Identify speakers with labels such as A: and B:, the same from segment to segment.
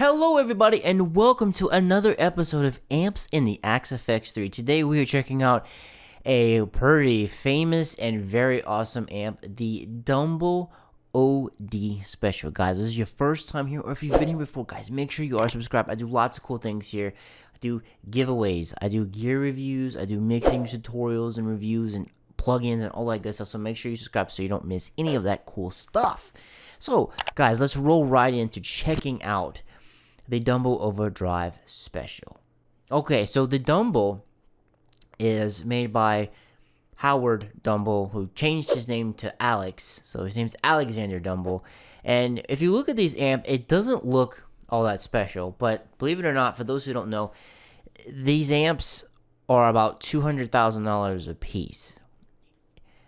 A: Hello everybody and welcome to another episode of Amps in the Axe FX3. Today we are checking out a pretty famous and very awesome amp, the Dumble OD Special. Guys, this is your first time here, or if you've been here before, guys, make sure you are subscribed. I do lots of cool things here. I do giveaways, I do gear reviews, I do mixing tutorials and reviews and plugins and all that good stuff, so make sure you subscribe so you don't miss any of that cool stuff. So guys, let's roll right into checking out the Dumble Overdrive Special. Okay, so the Dumble is made by Howard Dumble, who changed his name to Alex. So his name's Alexander Dumble. And if you look at these amp, it doesn't look all that special. But believe it or not, for those who don't know, these amps are about $200,000 a piece.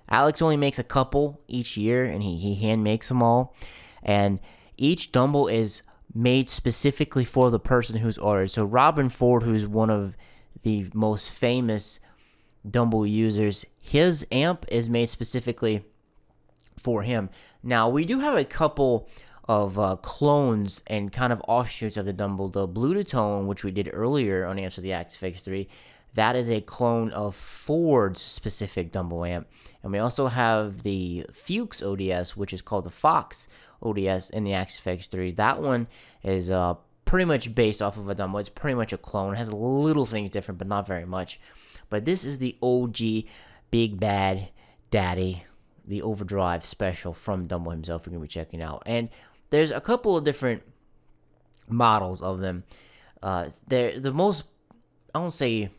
A: Alex only makes a couple each year, and he hand makes them all. And each Dumble is made specifically for the person who's ordered. So Robin Ford, who's one of the most famous Dumble users, his amp is made specifically for him. Now, we do have a couple of clones and kind of offshoots of the Dumble. The Blue Tone, which we did earlier on Amps of the Axe FX3, that is a clone of Ford's specific Dumble amp. And we also have the Fuchs ODS, which is called the Fox ODS in the Axe FX3. That one is pretty much based off of a Dumble. It's pretty much a clone. It has little things different, but not very much. But this is the OG Big Bad Daddy, the Overdrive Special from Dumble himself. We're going to be checking out. And there's a couple of different models of them. They're the most, I won't say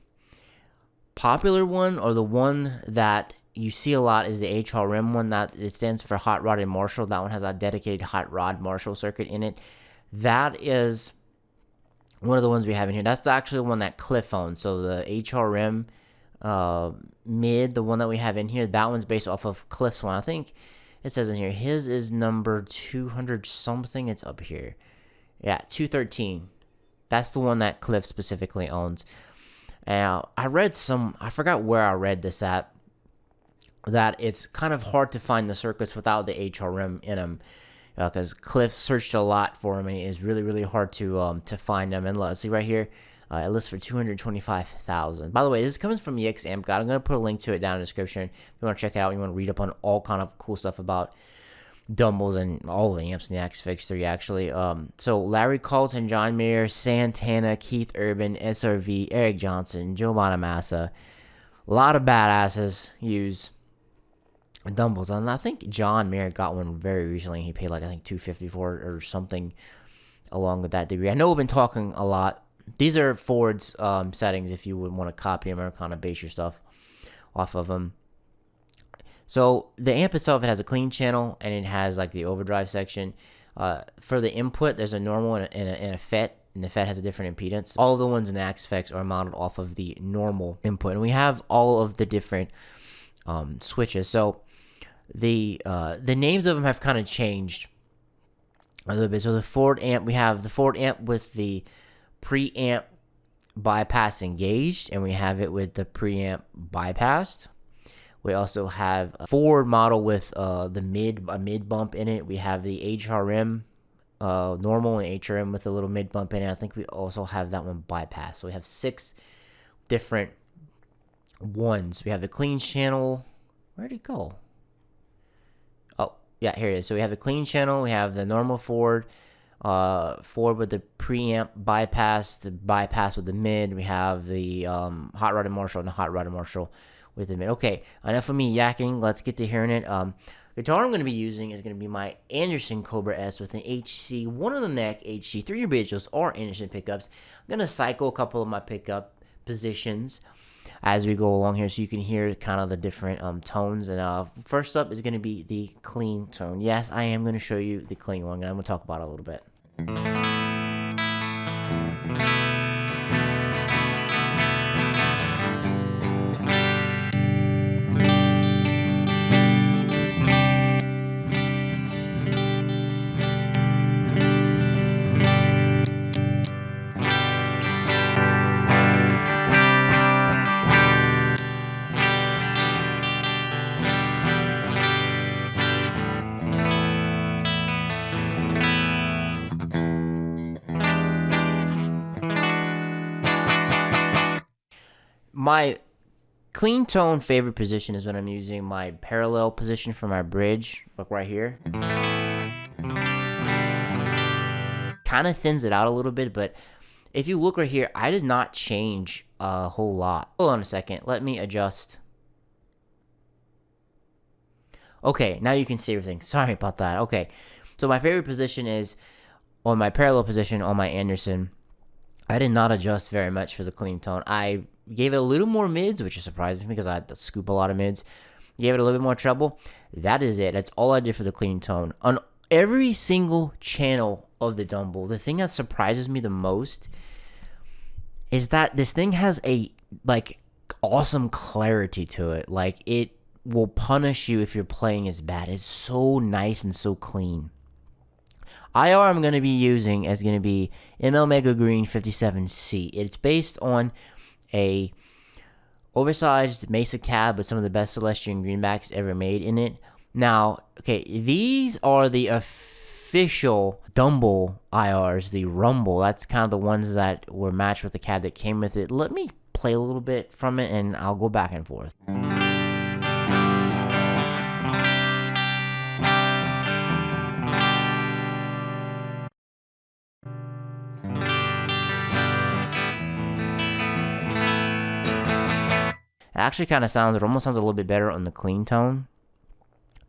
A: popular one, or the one that you see a lot, is the HRM one. That it stands for Hot Rod and Marshall. That one has a dedicated Hot Rod Marshall circuit in it. That is one of the ones we have in here. That's actually the one that Cliff owns. So the HRM mid, the one that we have in here, that one's based off of Cliff's one. I think it says in here his is number 200 something. It's up here. Yeah, 213. That's the one that Cliff specifically owns. I read I forgot where I read this at, that it's kind of hard to find the circuits without the HRM in them, because Cliff searched a lot for them, and it is really, really hard to find them. And let's see right here, it lists for $225,000. By the way, this is coming from EX Amp Guide. I'm going to put a link to it down in the description if you want to check it out. You want to read up on all kind of cool stuff about Dumbles and all the amps in the Axe FX3, actually. So Larry Colton, John Mayer, Santana, Keith Urban, SRV, Eric Johnson, Joe Bonamassa. A lot of badasses use Dumbles. And I think John Mayer got one very recently. He paid like, I think, $250 for it or something along with that degree. I know we've been talking a lot. These are Ford's settings if you would want to copy them or kind of base your stuff off of them. So the amp itself, it has a clean channel, and it has like the overdrive section. For the input, there's a normal and a FET, and the FET has a different impedance. All of the ones in the Axe FX are modeled off of the normal input, and we have all of the different switches. So the names of them have kind of changed a little bit. So the Ford amp, we have the Ford amp with the preamp bypass engaged, and we have it with the preamp bypassed. We also have a Ford model with a mid bump in it. We have the HRM normal and HRM with a little mid bump in it. I think we also have that one bypass. So we have 6 different ones. We have the clean channel. Where'd it go? Oh, yeah, here it is. So we have the clean channel. We have the normal Ford with the preamp bypass, the bypass with the mid. We have the Hot Rod and Marshall and the Hot Rod and Marshall with the mid. Okay, enough of me yakking. Let's get to hearing it. Guitar I'm going to be using is going to be my Anderson Cobra S with an HC, one on the neck, HC, 3 arpeggios, or Anderson pickups. I'm going to cycle a couple of my pickup positions as we go along here so you can hear kind of the different tones. And first up is going to be the clean tone. Yes, I am going to show you the clean one, and I'm going to talk about it a little bit. My clean tone favorite position is when I'm using my parallel position for my bridge. Look right here. Kind of thins it out a little bit, but if you look right here, I did not change a whole lot. Hold on a second. Let me adjust. Okay, now you can see everything. Sorry about that. Okay, so my favorite position is on my parallel position on my Anderson. I did not adjust very much for the clean tone. I gave it a little more mids, which is surprising because I had to scoop a lot of mids. Gave it a little bit more treble. That is it. That's all I did for the clean tone. On every single channel of the Dumble, the thing that surprises me the most is that this thing has a awesome clarity to it. Like, it will punish you if you're playing as bad. It's so nice and so clean. IR I'm going to be using is going to be ML Mega Green 57C. It's based on a oversized Mesa cab with some of the best Celestian greenbacks ever made in it. Now, okay, these are the official Dumble IRs, the Rumble. That's kind of the ones that were matched with the cab that came with it. Let me play a little bit from it and I'll go back and forth. It actually kind of sounds, it almost sounds a little bit better on the clean tone,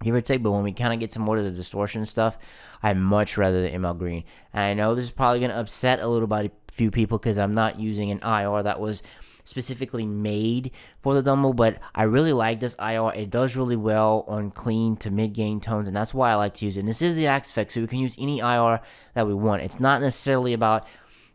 A: give or take, but when we kind of get some more to the distortion stuff, I much rather the ML Green. And I know this is probably going to upset a few people because I'm not using an IR that was specifically made for the Dumble, but I really like this IR. It does really well on clean to mid-gain tones, and that's why I like to use it. And this is the Axe Effect, so we can use any IR that we want. It's not necessarily about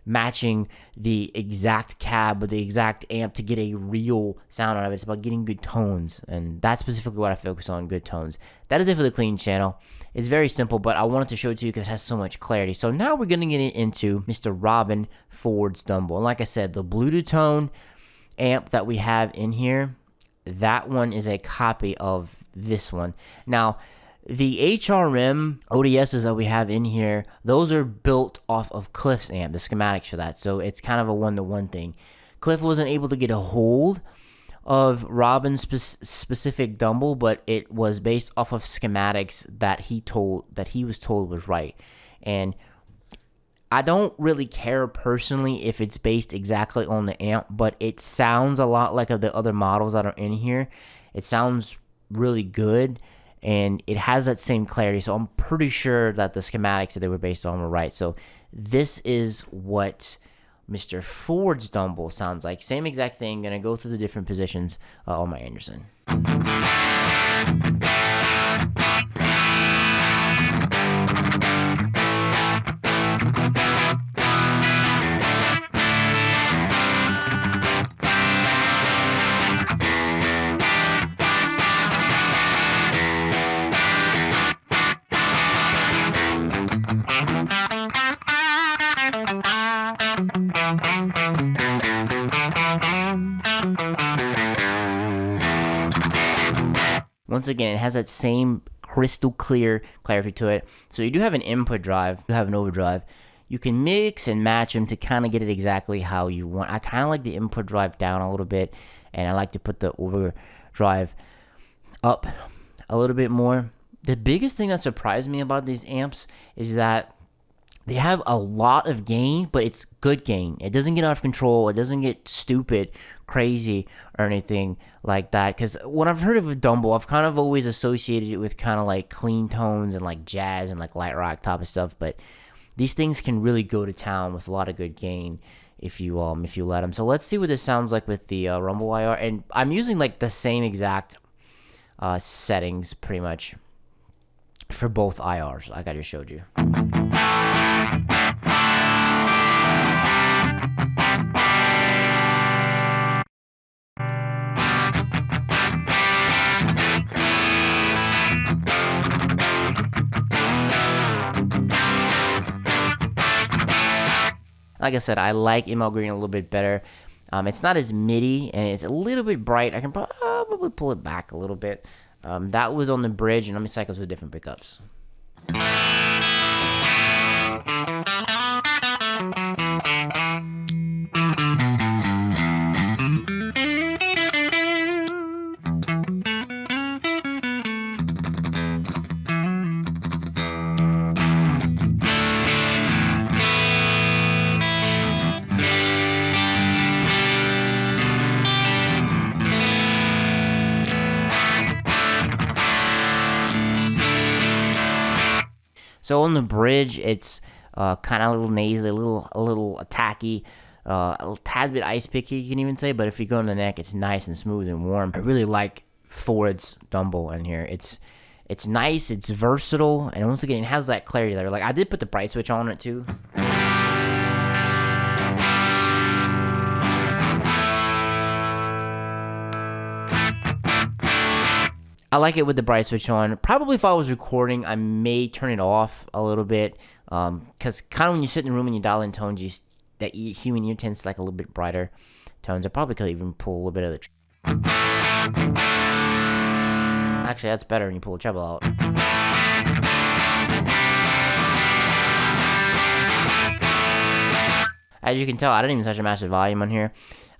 A: matching the exact cab with the exact amp to get a real sound out of it. It's about getting good tones, and that's specifically what I focus on, good tones. That is it for the clean channel. It's very simple, but I wanted to show it to you because it has so much clarity. So now we're going to get into Mr. Robin Ford's Dumble. And like I said, the Bluetooth tone amp that we have in here, that one is a copy of this one. Now, the HRM ODSs that we have in here, those are built off of Cliff's amp, the schematics for that. So it's kind of a one-to-one thing. Cliff wasn't able to get a hold of Robin's specific Dumble, but it was based off of schematics that he was told was right. And I don't really care personally if it's based exactly on the amp, but it sounds a lot like the other models that are in here. It sounds really good, and it has that same clarity, so I'm pretty sure that the schematics that they were based on were right. So this is what Mr. Ford's Dumble sounds like. Same exact thing. Gonna go through the different positions on my Anderson. Once again, it has that same crystal clear clarity to it. So you do have an input drive, you have an overdrive. You can mix and match them to kind of get it exactly how you want. I kind of like the input drive down a little bit, and I like to put the overdrive up a little bit more. The biggest thing that surprised me about these amps is that they have a lot of gain, but it's good gain. It doesn't get out of control. It doesn't get stupid, crazy, or anything like that. Because when I've heard of a Dumble, I've kind of always associated it with kind of like clean tones and like jazz and like light rock type of stuff. But these things can really go to town with a lot of good gain if you let them. So let's see what this sounds like with the Rumble IR. And I'm using like the same exact settings pretty much for both IRs like I just showed you. Like I said, I like ML Green a little bit better. It's not as MIDI, and it's a little bit bright. I can probably pull it back a little bit. That was on the bridge, and let me cycle to different pickups. So on the bridge, it's kind of a little nasally, a little attacky, a tad bit ice picky, you can even say. But if you go on the neck, it's nice and smooth and warm. I really like Ford's Dumble in here. It's nice, it's versatile, and once again, it has that clarity there. Like, I did put the bright switch on it too. I like it with the bright switch on. Probably if I was recording, I may turn it off a little bit, because kind of when you sit in the room and you dial in tones, that human ear tends to like a little bit brighter tones. I probably could even pull a little bit of the Actually, that's better when you pull the treble out. As you can tell, I didn't even touch a massive volume on here.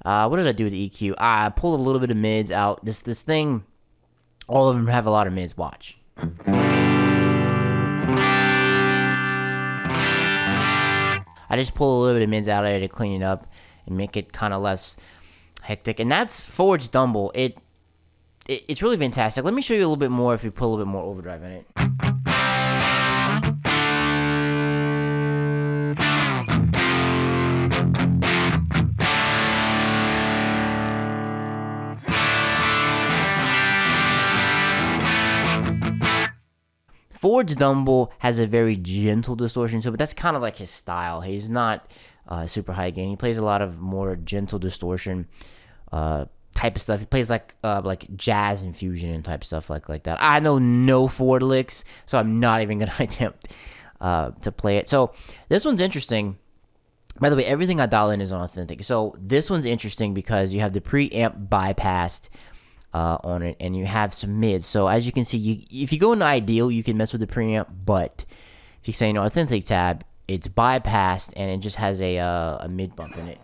A: What did I do with the EQ? I pulled a little bit of mids out. This thing, all of them have a lot of mids. Watch. I just pull a little bit of mids out of there to clean it up and make it kind of less hectic. And that's Ford's Dumble. It's really fantastic. Let me show you a little bit more if we put a little bit more overdrive in it. Ford's Dumble has a very gentle distortion to it, but that's kind of like his style. He's not super high gain. He plays a lot of more gentle distortion type of stuff. He plays like jazz infusion and type stuff like that. I know no Ford licks, so I'm not even gonna attempt to play it. So this one's interesting. By the way, everything I dial in is on authentic. So this one's interesting because you have the preamp bypassed on it, and you have some mids. So as you can see, if you go into ideal, you can mess with the preamp, but if you say authentic tab, it's bypassed and it just has a mid bump in it.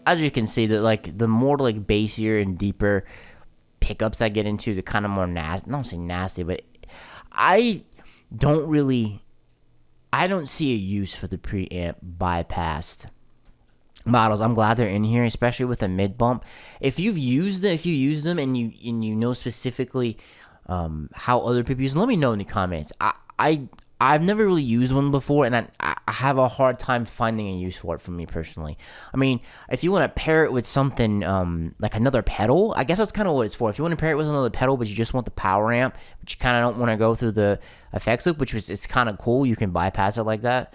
A: As you can see, that like the more like bassier and deeper pickups I get into, the kind of more nasty. Not saying nasty, but I don't see a use for the preamp bypassed models. I'm glad they're in here, especially with a mid bump. If you use them and you know specifically how other people use them, let me know in the comments. I've never really used one before, and I have a hard time finding a use for it for me personally. I mean, if you want to pair it with something like another pedal, I guess that's kind of what it's for. If you want to pair it with another pedal, but you just want the power amp, but you kind of don't want to go through the effects loop, it's kind of cool. You can bypass it like that.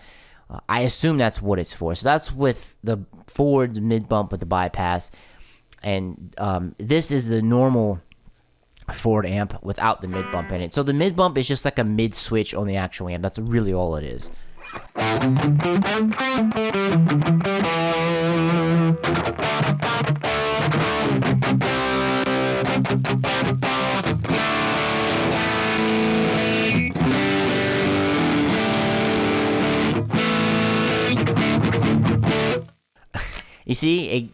A: I assume that's what it's for. So that's with the Ford mid bump with the bypass, and this is the normal Ford amp without the mid bump in it. So the mid bump is just like a mid switch on the actual amp. That's really all it is. You see,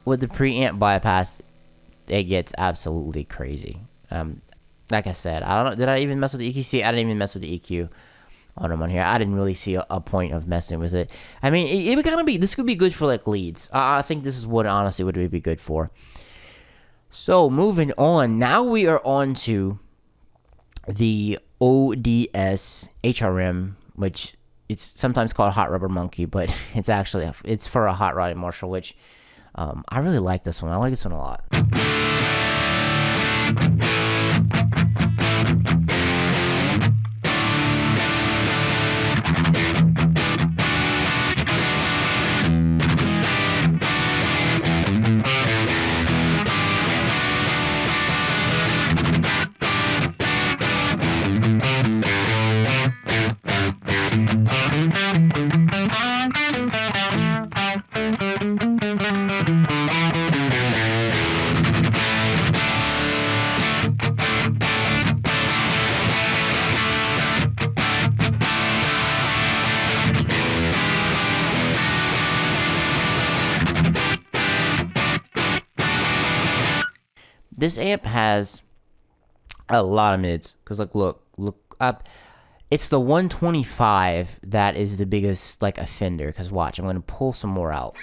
A: with the preamp bypass, it gets absolutely crazy. Like I said, I don't know. Did I even mess with the EQ? See, I didn't even mess with the EQ on them on here. I didn't really see a point of messing with it. I mean, it would kind of be. This could be good for like leads. I think this is what honestly would be good for. So moving on. Now we are on to the ODS HRM, which it's sometimes called Hot Rubber Monkey, but it's actually it's for a hot rod Marshall, which I really like this one. I like this one a lot. This amp has a lot of mids. Because look up. It's the 125 that is the biggest like offender. Because watch, I'm going to pull some more out.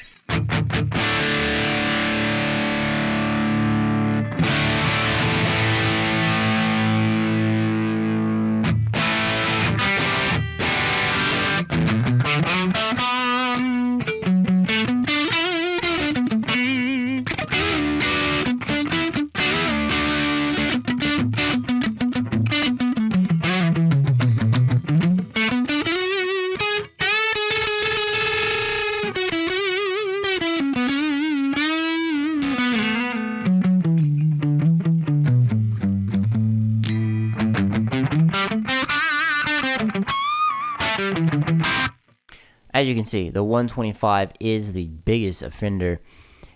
A: As you can see, the 125 is the biggest offender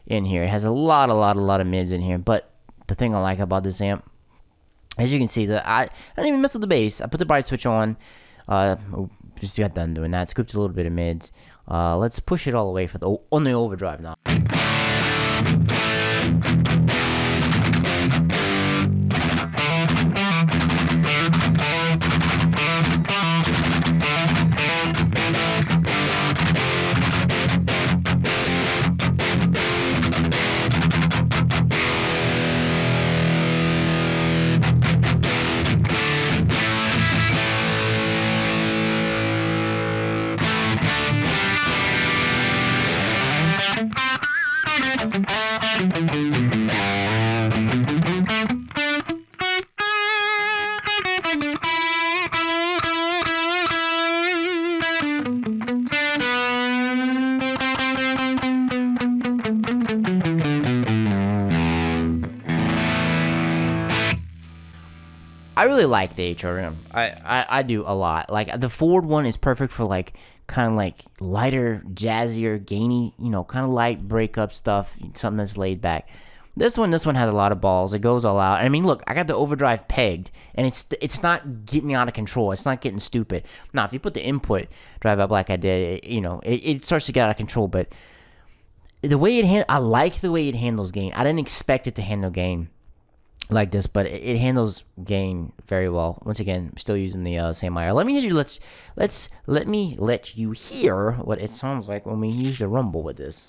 A: in here. It has a lot of mids in here. But the thing I like about this amp, as you can see, I didn't even mess with the bass. I put the bright switch on. Just got done doing that. Scooped a little bit of mids. Let's push it all the way on the overdrive now. I really like the HRM. I do a lot. Like the Ford one is perfect for like kind of like lighter, jazzier, gainy, kind of light breakup stuff, something that's laid back. This one has a lot of balls. It goes all out. I mean, look, I got the overdrive pegged, and it's not getting out of control. It's not getting stupid. Now, if you put the input drive up like I did, it starts to get out of control. But the way I like the way it handles gain. I didn't expect it to handle gain like this, but it handles gain very well. Once again, I'm still using the same IR. Let me let you hear what it sounds like when we use the rumble with this.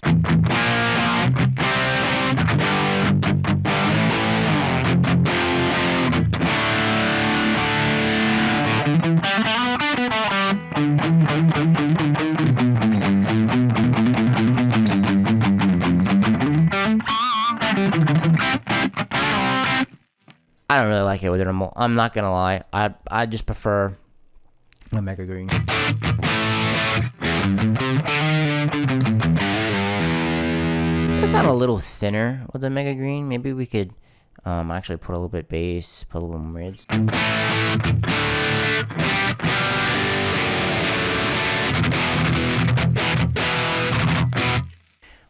A: I don't really like it with the rumble. I'm not gonna lie. I just prefer my Mega Green. Does sound a little thinner with the Mega Green. Maybe we could actually put a little bit bass, put a little more mids.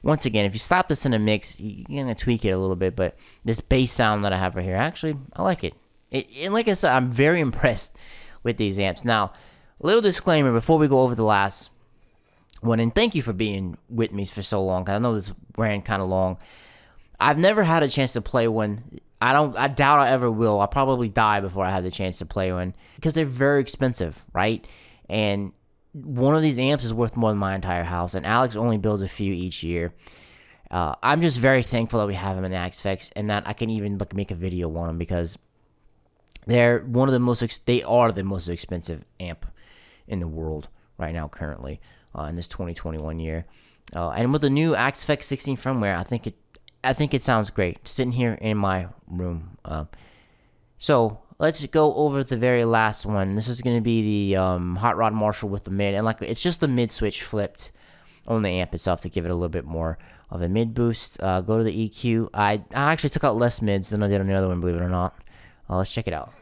A: Once again, if you stop this in a mix, you're going to tweak it a little bit, but this bass sound that I have right here, actually, I like it. And like I said, I'm very impressed with these amps. Now, a little disclaimer before we go over the last one, and thank you for being with me for so long, 'cause I know this ran kind of long. I've never had a chance to play one. I doubt I ever will. I'll probably die before I have the chance to play one, because they're very expensive, right? And one of these amps is worth more than my entire house, and Alex only builds a few each year. I'm just very thankful that we have them in the Axe-Fx, and that I can even make a video on them, because they're they are the most expensive amp in the world right now currently in this 2021 year. And with the new Axe-Fx 16 firmware, I think it sounds great sitting here in my room. So let's go over the very last one. This is going to be the Hot Rod Marshall with the mid, and it's just the mid switch flipped on the amp itself to give it a little bit more of a mid boost. Go to the EQ. I actually took out less mids than I did on the other one, believe it or not. Let's check it out.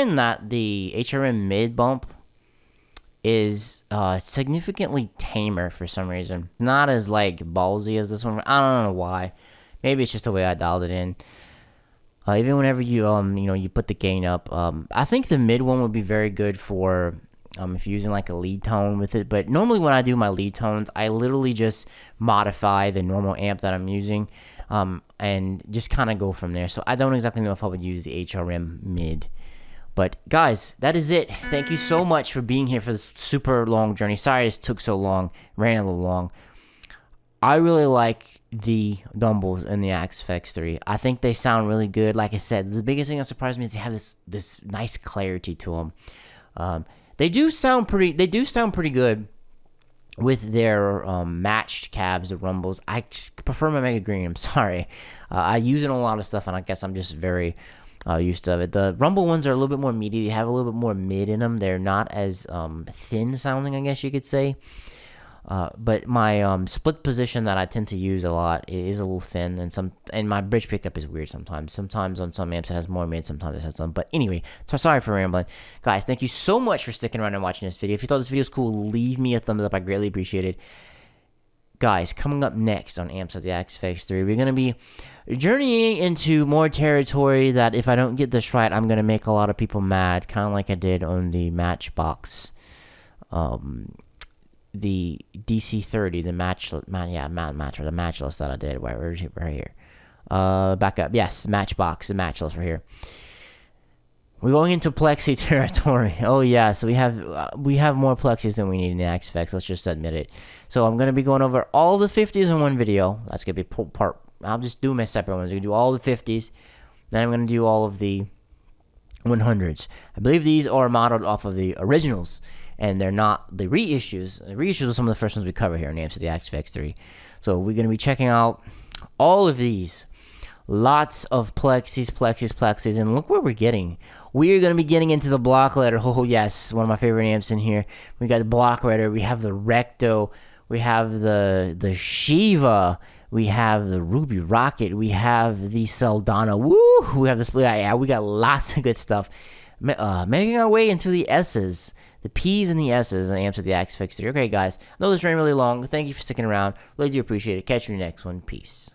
A: find that the HRM mid bump is significantly tamer for some reason. Not as like ballsy as this one. I don't know why. Maybe it's just the way I dialed it in. Even whenever you you put the gain up, I think the mid one would be very good for if you're using like a lead tone with it. But normally when I do my lead tones, I literally just modify the normal amp that I'm using, and just kind of go from there. So I don't exactly know if I would use the HRM mid. But guys, that is it. Thank you so much for being here for this super long journey. Sorry this took so long, ran a little long. I really like the Dumbles in the XFX 3. I think they sound really good. Like I said, the biggest thing that surprised me is they have this nice clarity to them. They do sound pretty good with their matched cabs, the rumbles. I just prefer my Mega Green. I'm sorry. I use it in a lot of stuff, and I guess I'm just very used to it. The rumble ones are a little bit more meaty. They have a little bit more mid in them. They're not as thin sounding, I guess you could say. But my split position that I tend to use a lot is a little thin, and my bridge pickup is weird sometimes. Sometimes on some amps it has more mid, sometimes it has some. But anyway, so sorry for rambling. Guys, thank you so much for sticking around and watching this video. If you thought this video was cool, leave me a thumbs up. I greatly appreciate it. Guys, coming up next on Amps of the XFX 3, we're going to be journeying into more territory that if I don't get this right, I'm going to make a lot of people mad, kind of like I did on the Matchbox. The DC30, the matchless that I did right here. Back up. Yes, Matchbox, the matchless right here. We're going into Plexi territory. Oh yeah, so we have more Plexis than we need in the XFX. Let's just admit it. So I'm gonna be going over all the 50s in one video. That's gonna be part. I'll just do them as separate ones. I'm gonna do all the 50s, then I'm gonna do all of the 100s. I believe these are modeled off of the originals, and they're not the reissues. The reissues are some of the first ones we cover here in Amps of the XFX 3. So we're gonna be checking out all of these. Lots of Plexis, and look where we're getting. We are going to be getting into the block letter. Oh, yes, one of my favorite amps in here. We got the block letter. We have the Recto. We have the Shiva. We have the Ruby Rocket. We have the Saldana. Woo! We have this. Yeah, we got lots of good stuff. Making our way into the S's. The P's and the S's and Amps of the XFX 3. Okay, guys. I know this ran really long. Thank you for sticking around. Really do appreciate it. Catch you in the next one. Peace.